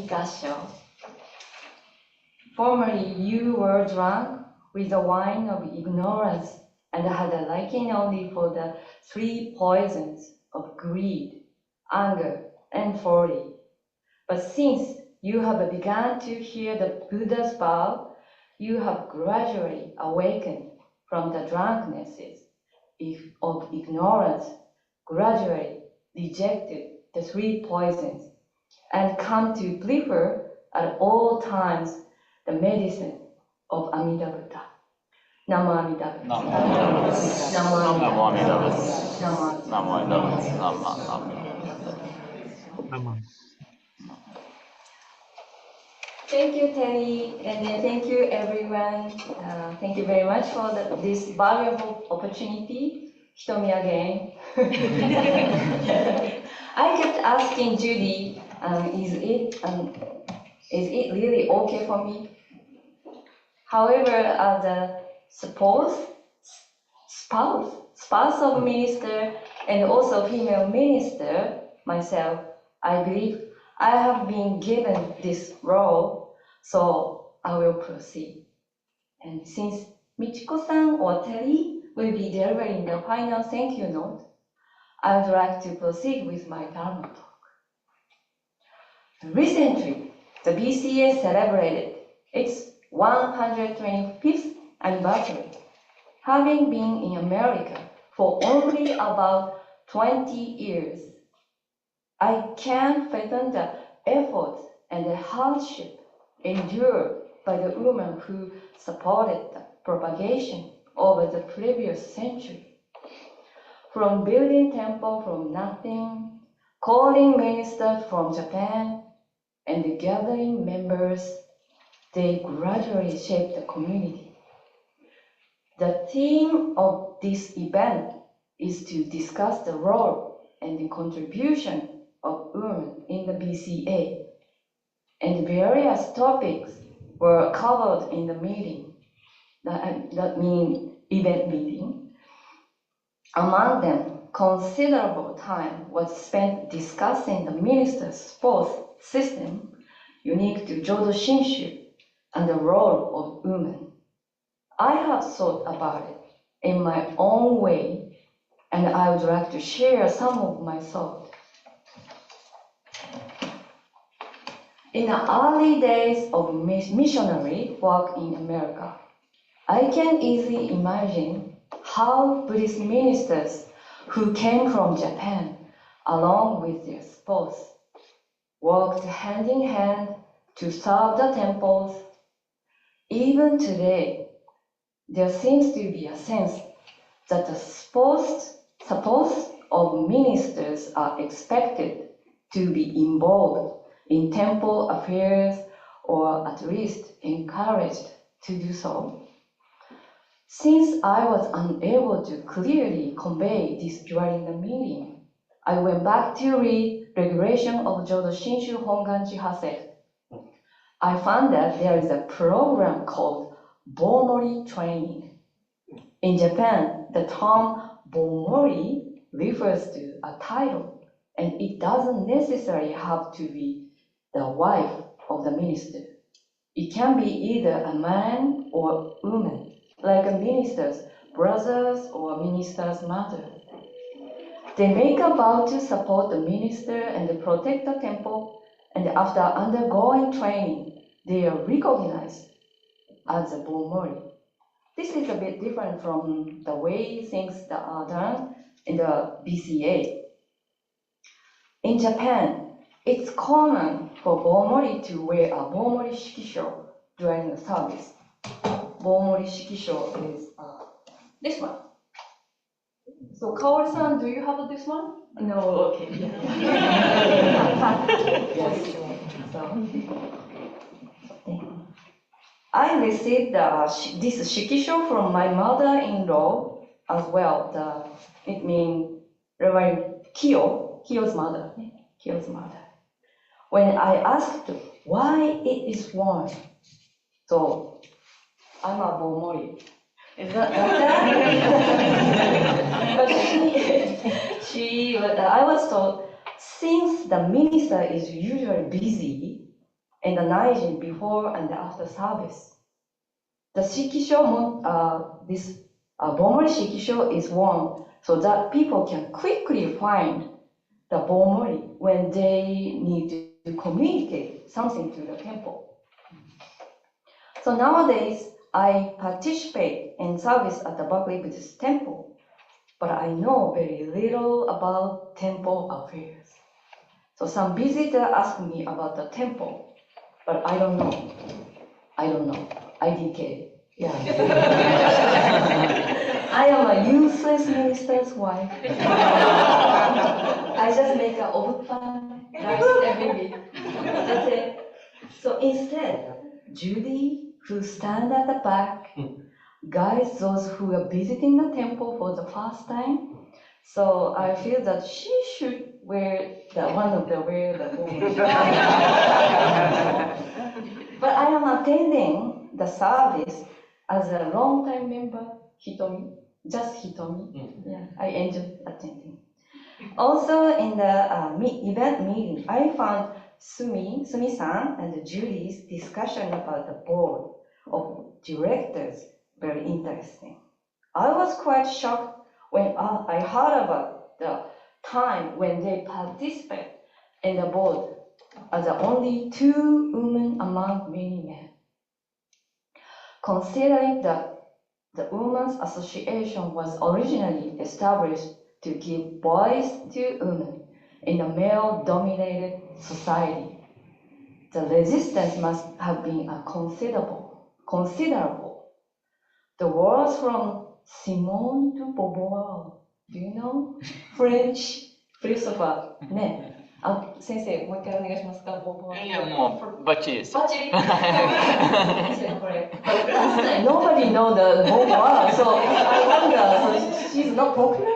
Gasho. Formerly, you were drunk with the wine of ignorance and had a liking only for the 3 poisons of greed, anger, and folly. But since you have begun to hear the Buddha's vow, you have gradually awakened from the drunknesses of ignorance, gradually rejected the 3 poisons, and come to prefer at all times the medicine of Amida Buddha. Namo Amida Buddha. Namo Amida Buddha. Namo Amida Buddha. Thank you, Terry, and thank you, everyone. Thank you very much for this valuable opportunity. Hitomi again. I kept asking Judy, is it really okay for me? However, as a spouse of minister and also female minister myself, I believe I have been given this role, so I will proceed. And since Michiko-san or Terry will be delivering the final thank you note, I would like to proceed with my Dharma talk. Recently, the BCA celebrated its 125th anniversary, having been in America for only about 20 years. I can fathom the efforts and the hardship endured by the women who supported the propagation over the previous century. From building temple from nothing, calling ministers from Japan, and gathering members, they gradually shaped the community. The theme of this event is to discuss the role and the contribution of women in the BCA, and various topics were covered in the meeting, event meeting. Among them, considerable time was spent discussing the minister's sports system unique to Jodo Shinshu and the role of women. I have thought about it in my own way, and I would like to share some of my thoughts. In the early days of missionary work in America, I can easily imagine how Buddhist ministers who came from Japan, along with their spouse, worked hand in hand to serve the temples. Even today, there seems to be a sense that the spouse of ministers are expected to be involved in temple affairs, or at least encouraged to do so. Since I was unable to clearly convey this during the meeting, I went back to read Regulation of Jodo Shinshu Honganji Hase. I found that there is a program called Bomori training. In Japan, the term Bomori refers to a title, and it doesn't necessarily have to be the wife of the minister. It can be either a man or woman, like a minister's brothers or a minister's mother. They make a vow to support the minister and protect the temple, and after undergoing training, they are recognized as a Bomori. This is a bit different from the way things are done in the BCA. In Japan, it's common for Bomori to wear a Bomori shikisho during the service. Bomori shikisho is this one. So Kaori-san, do you have this one? No, okay. Yes. So, I received this shikisho from my mother-in-law as well. It means Reverend Kiyo's mother. When I asked why it is worn, so I'm a Bomori. Is that but I was told, since the minister is usually busy, and the Naijin before and after service. The shikisho, this Bomori shikisho is worn so that people can quickly find the Bomori when they need to communicate something to the temple. So nowadays, I participate in service at the Berkeley Buddhist Temple, but I know very little about temple affairs. So some visitors ask me about the temple, but I don't know. IDK. Yeah. I am a useless minister's wife. I just make an open rice every week. That's it. So instead, Judy, who stands at the back, guides those who are visiting the temple for the first time. So I feel that she should wear the woman. But I am attending the service as a long-time member, Hitomi, just Hitomi. Yeah, I enjoy attending. Also in the event meeting, I found Sumi-san and Julie's discussion about the board of directors very interesting. I was quite shocked when I heard about the time when they participate in the board as only 2 women among many men. Considering that the Women's Association was originally established to give voice to women in a male-dominated society, the resistance must have been considerable. The words from Simone de Beauvoir, do you know? French philosopher, ね。先生、もう一回お願いしますか、ボーヴォワー。いや、もう、バッチリです。バッチリこれ。Nobody knows the Beauvoir, so I wonder, so she's not popular?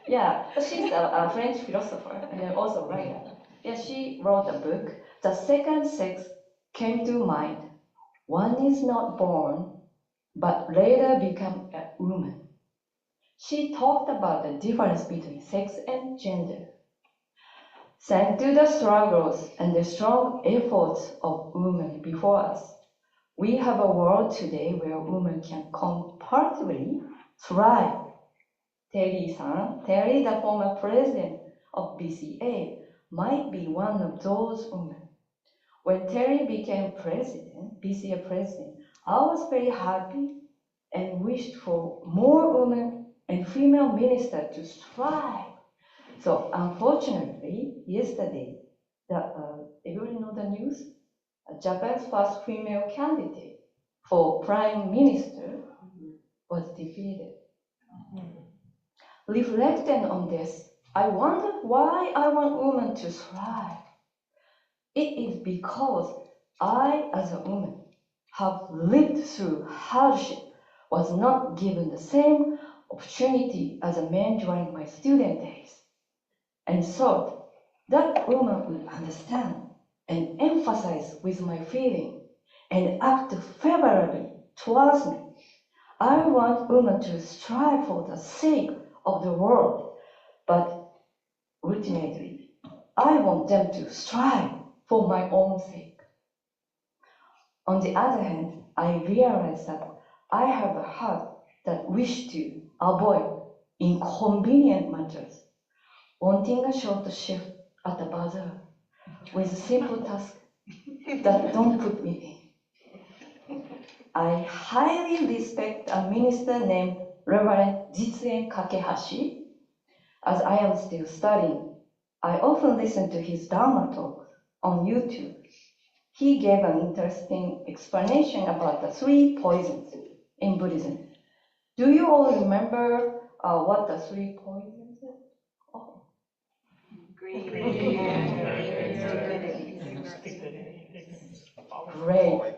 Yeah, but she's a French philosopher and also writer. Yeah, she wrote a book, The Second Sex Came to Mind. One is not born, but later become a woman. She talked about the difference between sex and gender. Thanks to the struggles and the strong efforts of women before us, we have a world today where women can comparatively thrive. Terry, the former president of BCA, might be one of those women. When Terry became BCA president, I was very happy and wished for more women and female ministers to strive. So unfortunately, yesterday, everybody know the news? Japan's first female candidate for prime minister was defeated. Reflecting on this, I wondered why I want women to thrive. It is because I, as a woman, have lived through hardship, was not given the same opportunity as a man during my student days, and thought that woman would understand and emphasize with my feeling and act favorably towards me. I want women to strive for the sake of the world, but ultimately, I want them to strive for my own sake. On the other hand, I realize that I have a heart that wish to avoid inconvenient matters, wanting a short shift at the bazaar with simple tasks that don't put me in. I highly respect a minister named Reverend Kakehashi. As I am still studying, I often listen to his Dharma talks on YouTube. He gave an interesting explanation about the 3 poisons in Buddhism. Do you all remember what the 3 poisons are? Oh. Greed. Great.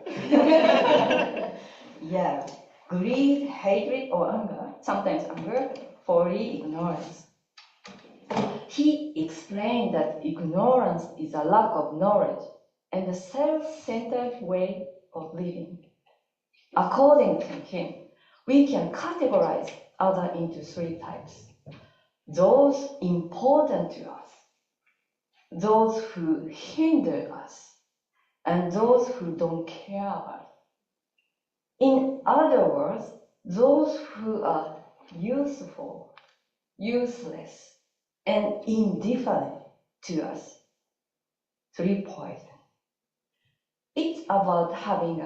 Yeah. Greed, hatred, or anger, sometimes anger, folly, ignorance. He explained that ignorance is a lack of knowledge and a self-centered way of living. According to him, we can categorize others into 3 types. Those important to us, those who hinder us, and those who don't care about us. In other words, those who are useful, useless, and indifferent to us. 3 points. It's about having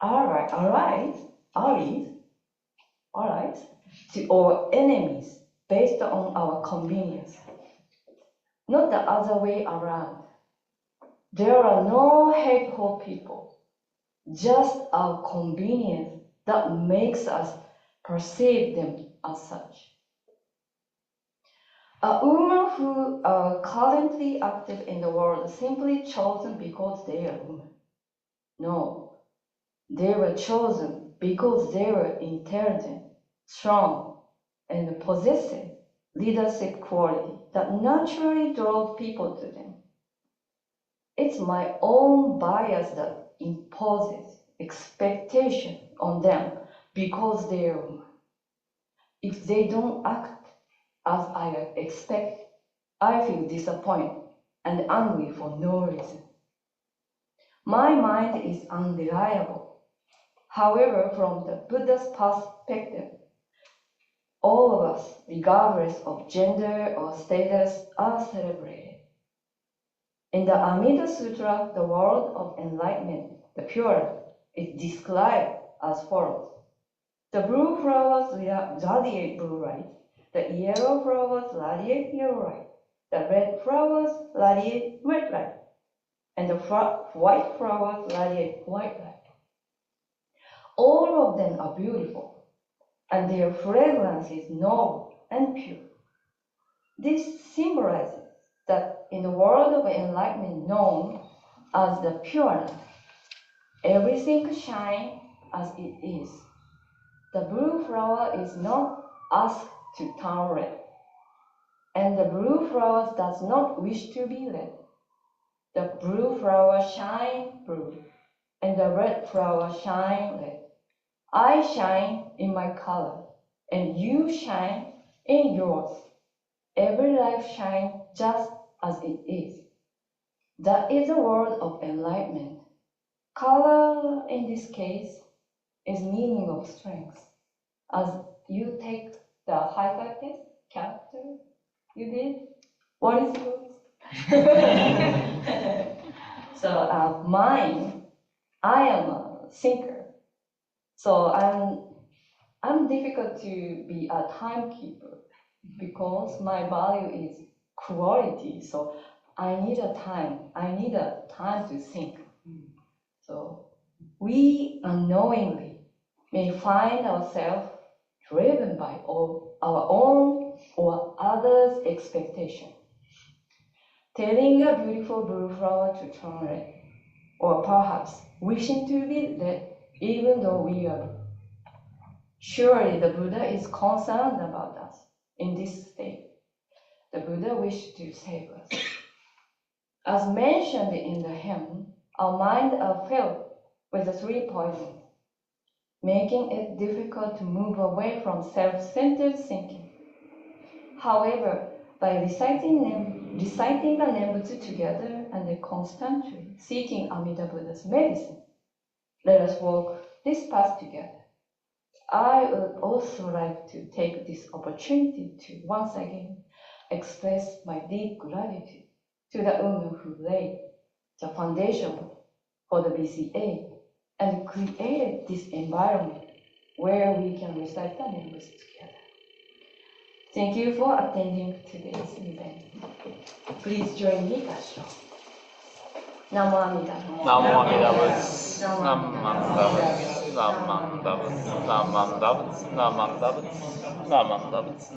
allies or enemies based on our convenience, not the other way around. There are no hateful people, just our convenience that makes us perceive them as such. Women who are currently active in the world are simply chosen because they are women. No, they were chosen because they were intelligent, strong, and possessed leadership quality that naturally drove people to them. It's my own bias that imposes expectation on them because they are women. If they don't act as I expect, I feel disappointed and angry for no reason. My mind is unreliable. However, from the Buddha's perspective, all of us, regardless of gender or status, are celebrated. In the Amida Sutra, the world of enlightenment, the pure, is described as follows. The blue flowers radiate blue light. The yellow flowers radiate yellow light. The red flowers radiate red light. And the white flowers radiate white light. All of them are beautiful, and their fragrance is noble and pure. This symbolizes that in the world of enlightenment known as the pure, everything shines as it is. The blue flower is not asked to turn red, and the blue flower does not wish to be red. The blue flower shines blue, and the red flower shines red. I shine in my color, and you shine in yours. Every life shines just as it is. That is a world of enlightenment. Color, in this case, is meaning of strength. As you take the high-five test, character you did, what is yours? So mine, I am a thinker. So I'm difficult to be a timekeeper because my value is quality. So I need a time to think. So we unknowingly may find ourselves driven by our own or others' expectation. Telling a beautiful blue flower to turn red, or perhaps wishing to be red even though we are blue. Surely the Buddha is concerned about us in this state. The Buddha wished to save us. As mentioned in the hymn, our minds are filled with the 3 poisons, making it difficult to move away from self-centered thinking. However, by reciting the Nembutsu together and constantly seeking Amida Buddha's medicine, let us walk this path together. I would also like to take this opportunity to once again express my deep gratitude to the women who laid the foundation for the BCA and created this environment where we can recite the Nembutsu together. Thank you for attending today's event. Please join me, Gasho. Namo Amida Butsu. Namo Amida Butsu. Namanda Butsu. Namanda Butsu. Namanda Butsu. Namanda Butsu. Namanda Butsu.